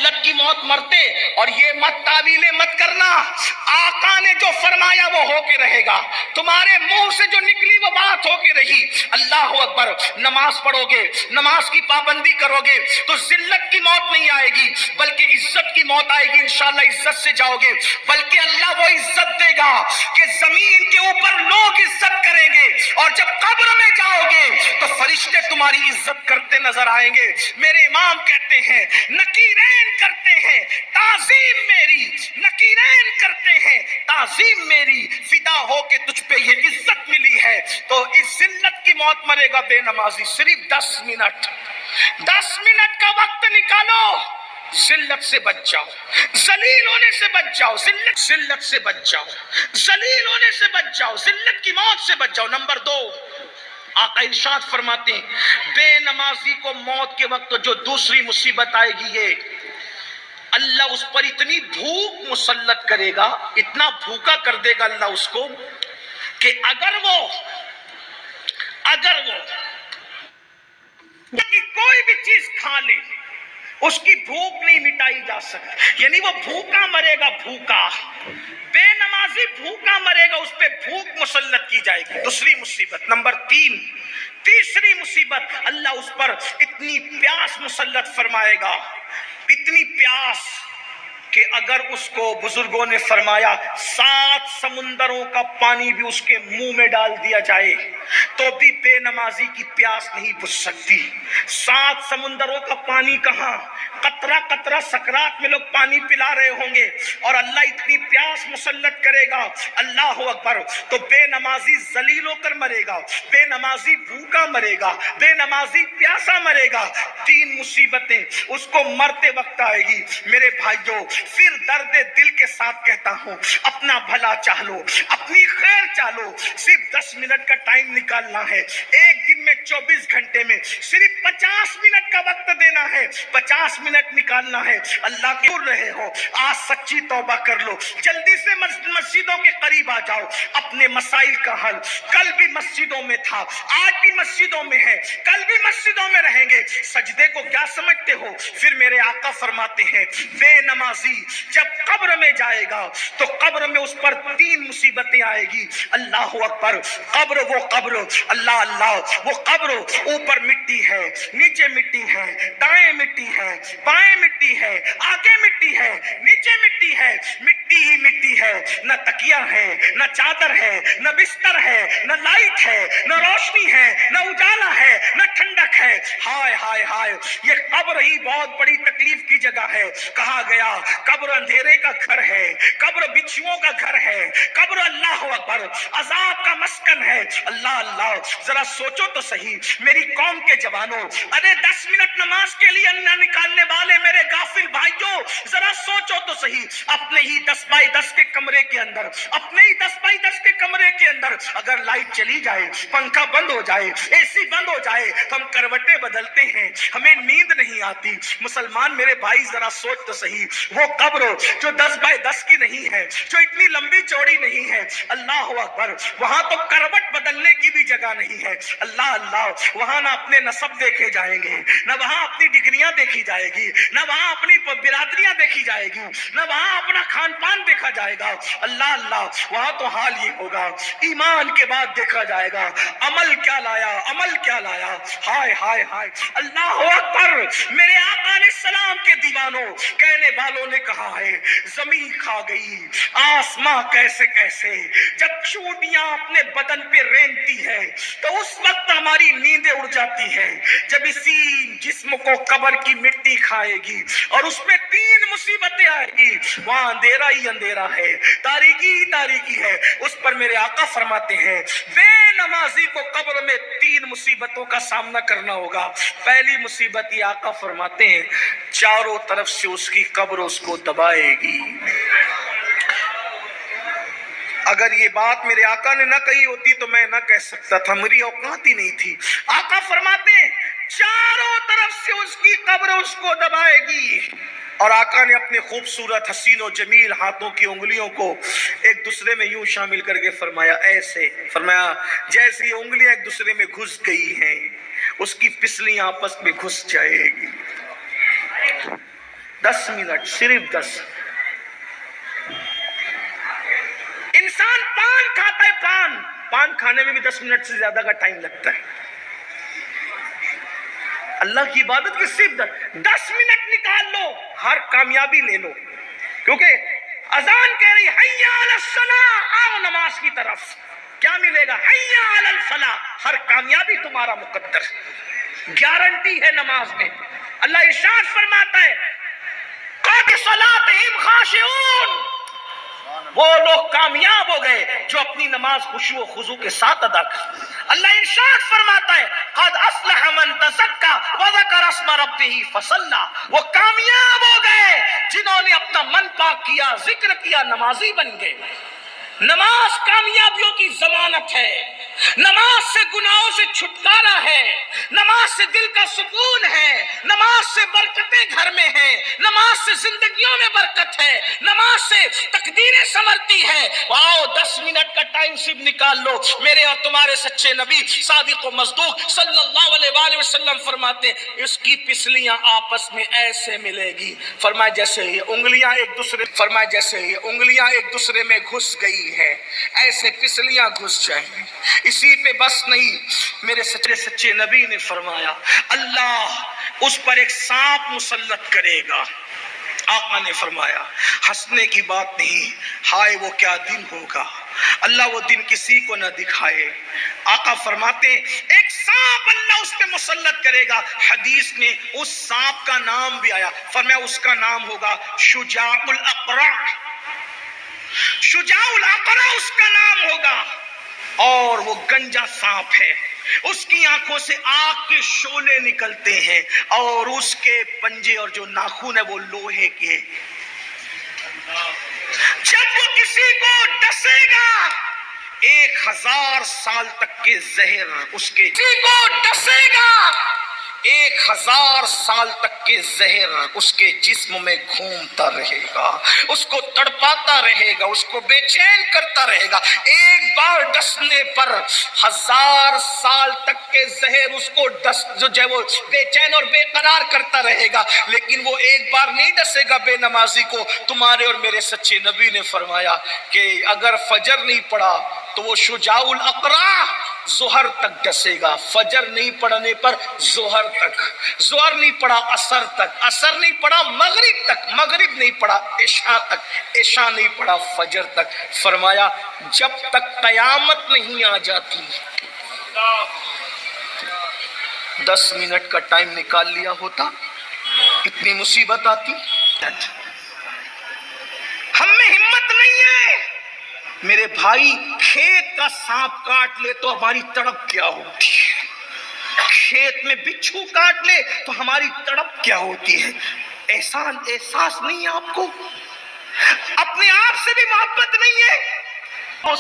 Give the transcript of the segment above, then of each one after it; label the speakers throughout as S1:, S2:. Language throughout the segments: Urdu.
S1: ذلت کی موت مرتے، اور یہ مت تعویلیں مت کرنا، آقا نے جو فرمایا وہ ہو کے رہے گا، تمہارے منہ سے جو نکلی وہ بات ہو کے رہی۔ اللہ اکبر، نماز پڑھو گے، نماز کی پابندی کرو گے تو ذلت کی موت نہیں آئے گی بلکہ عزت کی موت آئے گی، انشاءاللہ عزت سے جاؤ گے، بلکہ اللہ وہ عزت دے گا کہ زمین کے اوپر لوگ عزت کریں گے، اور جب قبر میں جاؤ گے تو فرشتے تمہاری عزت کرتے نظر آئیں گے۔ میرے امام کہتے ہیں نکیرین کرتے ہیں تعظیم میری، نکیرین کرتے ہیں تعظیم میری، فدا ہو کے تجھ پہ یہ عزت ملی ہے۔ تو اس ذلت کی موت مرے گا بے نمازی، صرف 10 منٹ کا وقت نکالو، ذلت سے بچ جاؤ، ذلیل ہونے سے بچ جاؤ، ذلت سے بچ جاؤ، ذلیل ہونے سے بچ جاؤ، ذلت کی موت سے بچ جاؤ۔ نمبر 2، آقا ارشاد فرماتے ہیں بے نمازی کو موت کے وقت جو دوسری مصیبت آئے گی، یہ اللہ اس پر اتنی بھوک مسلط کرے گا، اتنا بھوکا کر دے گا اللہ اس کو کہ اگر وہ کوئی بھی چیز کھا لے اس کی بھوک نہیں مٹائی جا سکتی، یعنی وہ بھوکا مرے گا، بھوکا بے نمازی بھوکا مرے گا، اس پہ بھوک مسلط کی جائے گی۔ دوسری مصیبت، نمبر 3، تیسری مصیبت، اللہ اس پر اتنی پیاس مسلط فرمائے گا، اتنی پیاس کہ اگر اس کو بزرگوں نے فرمایا 7 سمندروں کا پانی بھی اس کے منہ میں ڈال دیا جائے تو بھی بے نمازی کی پیاس نہیں بجھ سکتی۔ 7 سمندروں کا پانی کہاں، قطرہ قطرہ سکرات میں لوگ پانی پلا رہے ہوں گے، اور اللہ اتنی پیاس مسلط کرے گا، اللہ اکبر، تو بے نمازی ذلیل ہو کر مرے گا، بے نمازی بھوکا مرے گا، بے نمازی پیاسا مرے گا۔ 3 مصیبتیں اس کو مرتے وقت آئے گی۔ میرے بھائیوں، پھر درد دل کے ساتھ کہتا ہوں، اپنا بھلا چاہ لو، اپنی خیر چاہ لو، صرف 10 منٹ کا ٹائم نکالنا ہے، ایک دن میں 24 گھنٹے میں صرف 50 منٹ کا وقت دینا ہے، 50 منٹ نکالنا ہے۔ اللہ کے بول رہے ہو، آج سچی توبہ کر لو، جلدی سے مسجدوں کے قریب آ جاؤ، اپنے مسائل کا حل، کل بھی مسجدوں میں تھا، آج بھی مسجدوں میں ہے، کل بھی مسجدوں میں رہیں گے۔ سجدے کو کیا سمجھتے ہو؟ پھر میرے آقا فرماتے ہیں بے نمازی جب قبر میں جائے گا تو قبر میں اس پر 3 مصیبتیں آئے گی۔ اللہ اکبر، قبر وہ قبر، اللہ اللہ، وہ قبر اوپر مٹی ہے، نیچے مٹی ہے، دائیں مٹی ہے، بائیں مٹی ہے، آگے مٹی ہے، نیچے مٹی ہے، مٹی ہی مٹی ہے، نہ تکیہ ہے، نہ چادر ہے، نہ بستر ہے، نہ لائٹ ہے، نہ روشنی ہے، نہ اجالا ہے، نہ ٹھنڈک ہے۔ ہائے ہائے ہائے، یہ قبر ہی بہت بڑی تکلیف کی جگہ ہے۔ کہا گیا قبر اندھیرے کا گھر ہے، قبر بچھوؤں کا گھر ہے، قبر اللہ اکبر عذاب کا مسکن ہے۔ اللہ اللہ، ذرا سوچو تو صحیح میری قوم کے جوانوں، ارے 10 منٹ نماز کے لیے نہ نکالنے والے میرے غافل بھائیوں، ذرا سوچو تو صحیح، اپنے ہی 10 بائی 10 کے کمرے کے اندر، اپنے ہی 10 بائی 10 کے کمرے کے اندر اگر لائٹ چلی جائے، پنکھا بند ہو جائے، اے سی بند ہو جائے تو ہم کروٹیں بدلتے ہیں، ہمیں نیند نہیں آتی۔ مسلمان میرے بھائی ذرا سوچ تو صحیح، وہ قبر جو 10 بائی 10 کی نہیں ہے، جو اتنی لمبی چوڑی نہیں ہے، اللہ اکبر، وہاں تو کروٹ بدلنے کی بھی جگہ نہیں ہے۔ اللہ اللہ، وہاں نہ اپنے نسب دیکھے جائیں گے، نہ وہاں اپنی ڈگریاں دیکھی جائے گی، نہ وہاں اپنی برادریاں دیکھی جائے گی، نہ وہاں اپنا کھان پان دیکھا جائے گا۔ اللہ اللہ، وہاں تو حال یہ ہوگا، ایمان کے بعد دیکھا جائے گا عمل کیا لایا، عمل کیا لایا۔ ہائے ہائے ہائے، اللہ اکبر، میرے آقا علیہ السلام کے دیوانوں، کہنے والوں نے کہا ہے زمین کھا گئی آسماں کیسے کیسے، جب چوٹیاں اپنے بدن پہ رینگتی ہے تو اس وقت ہماری نیندیں اڑ جاتی ہیں۔ جب اسی جسم کو قبر کی مٹی کھائے گی اور اس میں 3 مصیبتیں آئے گی، وہاں اندھیرا ہی اندھیرا ہے، تاریکی ہی تاریکی ہے، اس پر میرے آقا فرماتے ہیں بے نمازی کو قبر میں 3 مصیبتوں کا سامنا کرنا ہوگا۔ پہلی مصیبت یہ آقا فرماتے ہیں چاروں طرف سے اس کی قبر اس کو دبائے گی۔ اگر یہ بات میرے آقا نے نہ کہی ہوتی تو میں نہ کہہ سکتا تھا، میری اوقات ہی نہیں تھی۔ آقا فرماتے ہیں چاروں طرف سے اس کی قبر اس کو دبائے گی، اور آقا نے اپنے خوبصورت حسین و جمیل ہاتھوں کی انگلیوں کو ایک دوسرے میں یوں شامل کر کے فرمایا، ایسے فرمایا جیسی انگلیاں ایک دوسرے میں گھس گئی ہیں، اس کی پسلیاں آپس میں گھس جائے گی۔ 10 منٹ، صرف 10۔ انسان پان کھاتا ہے، پان کھانے میں بھی 10 منٹ سے زیادہ کا ٹائم لگتا ہے۔ اللہ کی عبادت کے صرف 10 منٹ نکال لو، ہر کامیابی لے لو، کیونکہ اذان کہہ رہی حی علی الصلاۃ، آؤ نماز کی طرف، کیا ملے گا؟ حی علی الفلاح، ہر کامیابی تمہارا مقدر، گارنٹی ہے نماز میں۔ اللہ ارشاد فرماتا ہے قد صلاتہم خاشعون، وہ لوگ کامیاب ہو گئے جو اپنی نماز خشوع و خضوع کے ساتھ ادا کر۔ اللہ ارشاد فرماتا ہے قد افلح من تزکا وذکر اسم ربہ فصلی، وہ کامیاب ہو گئے جنہوں نے اپنا من پاک کیا، ذکر کیا، نمازی بن گئے۔ نماز کامیابیوں کی ضمانت ہے، نماز سے گناہوں سے چھٹکارا ہے، نماز سے دل کا سکون ہے، نماز سے برکتیں گھر میں ہیں، نماز سے زندگیوں میں برکت ہے، نماز سے تقدیریں سنورتی ہیں۔ آؤ 10 منٹ کا ٹائم صرف نکال لو۔ میرے اور تمہارے سچے نبی صادق و مصدوق صلی اللہ علیہ وآلہ وسلم فرماتے اس کی پسلیاں آپس میں ایسے ملے گی، فرمایا جیسے یہ انگلیاں ایک دوسرے میں گھس گئی ہے، ایسے پسلیاں گھس جائیں گی۔ اسی پہ بس نہیں، میرے سچے نبی نے فرمایا اللہ اس پر ایک سانپ مسلط کرے گا۔ آقا نے فرمایا ہنسنے کی بات نہیں، ہائے وہ کیا دن ہوگا، اللہ وہ دن کسی کو نہ دکھائے۔ آقا فرماتے ہیں ایک سانپ اللہ اس پہ مسلط کرے گا، حدیث میں اس سانپ کا نام بھی آیا، فرمایا اس کا نام ہوگا شجاع الاقرع، شجاع الاقرع اس کا نام ہوگا، اور وہ گنجا سانپ ہے، اس کی آنکھوں سے آگ کے شعلے نکلتے ہیں، اور اس کے پنجے اور جو ناخن ہے وہ لوہے کے۔ جب وہ کسی کو ڈسے گا 1000 سال تک کے زہر اس کے، کسی کو ڈسے گا 1000 سال تک کے زہر اس کے جسم میں گھومتا رہے گا، اس کو تڑپاتا رہے گا، اس کو بے چین کرتا رہے گا۔ ایک بار ڈسنے پر 1000 سال تک کے زہر اس کو جو ہے وہ بے چین اور بے قرار کرتا رہے گا، لیکن وہ ایک بار نہیں ڈسے گا بے نمازی کو۔ تمہارے اور میرے سچے نبی نے فرمایا کہ اگر فجر نہیں پڑا تو وہ شجاع الاقرع ظہر تک ڈسے گا، فجر نہیں پڑھنے پر ظہر تک، ظہر نہیں پڑا عصر تک، عصر نہیں پڑا مغرب تک، مغرب نہیں پڑا عشاء تک، عشاء نہیں پڑا فجر تک۔ فرمایا جب تک قیامت نہیں آ جاتی۔ 10 منٹ کا ٹائم نکال لیا ہوتا اتنی مصیبت آتی؟ ہم میں ہمت نہیں ہے میرے بھائی، کھیت کا سانپ کاٹ لے تو ہماری تڑپ کیا ہوتی ہے، کھیت میں بچھو کاٹ لے تو ہماری تڑپ کیا ہوتی ہے۔ احساس نہیں ہے آپ کو؟ اپنے آپ سے بھی محبت نہیں ہے،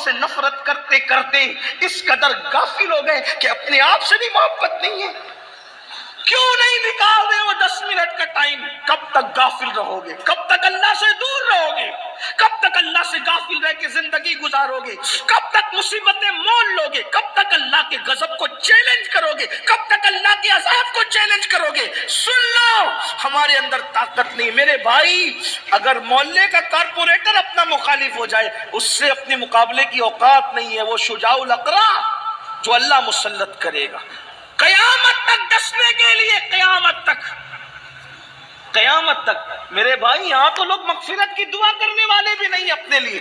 S1: سے نفرت کرتے کرتے اس قدر غافل ہو گئے کہ اپنے آپ سے بھی محبت نہیں ہے۔ کیوں نہیں نکال رہے وہ 10 منٹ کا ٹائم؟ کب تک غافل رہو گے؟ کب تک اللہ سے دور رہو گے؟ کب تک اللہ سے غافل رہ کے زندگی گزارو گے؟ کب تک مصیبتیں مول لو گے؟ کب تک اللہ کے غضب کو چیلنج کرو گے؟ کب تک اللہ کے عذاب کو چیلنج کرو گے؟ سن لو، ہمارے اندر طاقت نہیں میرے بھائی۔ اگر محلے کا کارپوریٹر اپنا مخالف ہو جائے، اس سے اپنے مقابلے کی اوقات نہیں ہے۔ وہ شجاع الاقرع جو اللہ مسلط کرے گا قیامت تک ڈسنے کے لیے، قیامت تک میرے بھائی۔ یہاں تو لوگ مغفرت کی دعا کرنے والے بھی نہیں اپنے لیے۔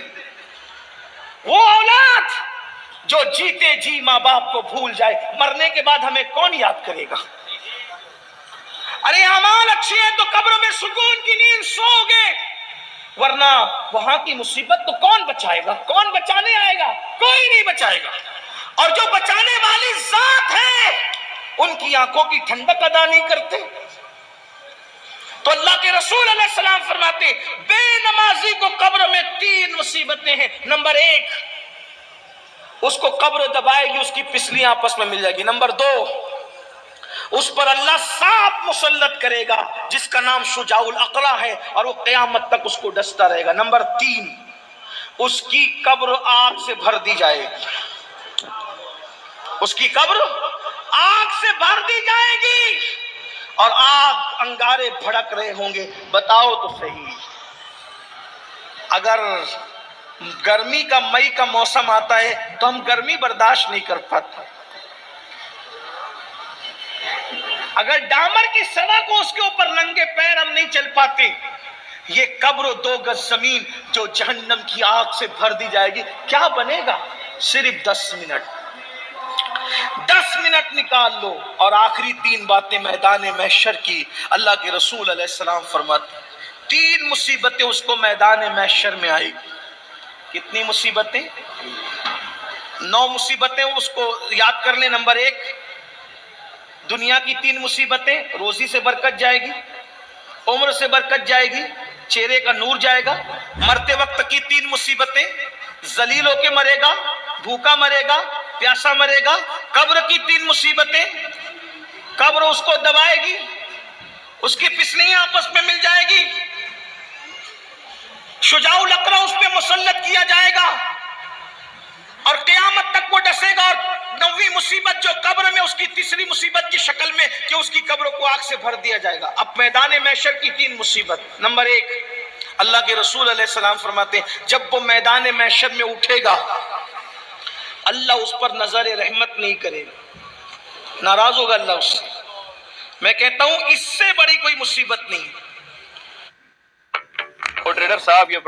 S1: وہ اولاد جو جیتے جی ماں باپ کو بھول جائے، مرنے کے بعد ہمیں کون یاد کرے گا؟ ارے اعمال اچھے ہیں تو قبر میں سکون کی نیند سو گے، ورنہ وہاں کی مصیبت تو کون بچائے گا؟ کون بچانے آئے گا؟ کوئی نہیں بچائے گا۔ اور جو بچانے والی ذات ہے ان کی آنکھوں کی ٹھنڈک ادا نہیں کرتے۔ تو اللہ کے رسول علیہ السلام فرماتے بے نمازی کو قبر میں 3 مصیبتیں ہیں۔ نمبر 1، اس کو قبر دبائے گی، اس کی پسلیاں آپس میں مل جائے گی۔ نمبر 2، اس پر اللہ سانپ مسلط کرے گا جس کا نام شجاع الاقرع ہے، اور وہ قیامت تک اس کو ڈستا رہے گا۔ نمبر 3، اس کی قبر آگ سے بھر دی جائے گی، اس کی قبر آگ سے بھر دی جائے گی، اور آگ انگارے بھڑک رہے ہوں گے. بتاؤ تو صحیح, اگر گرمی کا مئی کا موسم آتا ہے تو ہم گرمی برداشت نہیں کر پاتے. اگر ڈامر کی سڑک ہو اس کے اوپر ننگے پیر ہم نہیں چل پاتے. یہ قبر و 2 گز زمین جو جہنم کی آگ سے بھر دی جائے گی, کیا بنے گا؟ صرف 10 منٹ نکال لو. اور آخری 3 باتیں میدان محشر کی. اللہ کے رسول علیہ السلام فرماتے 3 مصیبتیں اس کو میدان محشر میں آئے گی. کتنی مصیبتیں؟ 9 مصیبتیں اس کو یاد کر لیں. نمبر 1, دنیا کی 3 مصیبتیں. روزی سے برکت جائے گی, عمر سے برکت جائے گی, چہرے کا نور جائے گا. مرتے وقت کی 3 مصیبتیں, ذلیل ہو کے مرے گا, بھوکا مرے گا, پیاسا مرے گا. قبر کی 3 مصیبتیں, قبر اس کو دبائے گی, اس کی پسلیاں آپس میں مل جائے گی, شجاع الاقرا اس پہ مسلط کیا جائے گا, اور قیامت تک وہ ڈسے گا. اور 9ویں مصیبت جو قبر میں, اس کی تیسری مصیبت کی شکل میں کہ اس کی قبر کو آگ سے بھر دیا جائے گا. اب میدان محشر کی 3 مصیبت. نمبر 1, اللہ کے رسول علیہ السلام فرماتے ہیں جب وہ میدان محشر میں اٹھے گا, اللہ اس پر نظر رحمت نہیں کرے گا, ناراض ہوگا اللہ اس سے. میں کہتا ہوں اس سے بڑی کوئی مصیبت نہیں.
S2: ٹریڈر صاحب یہ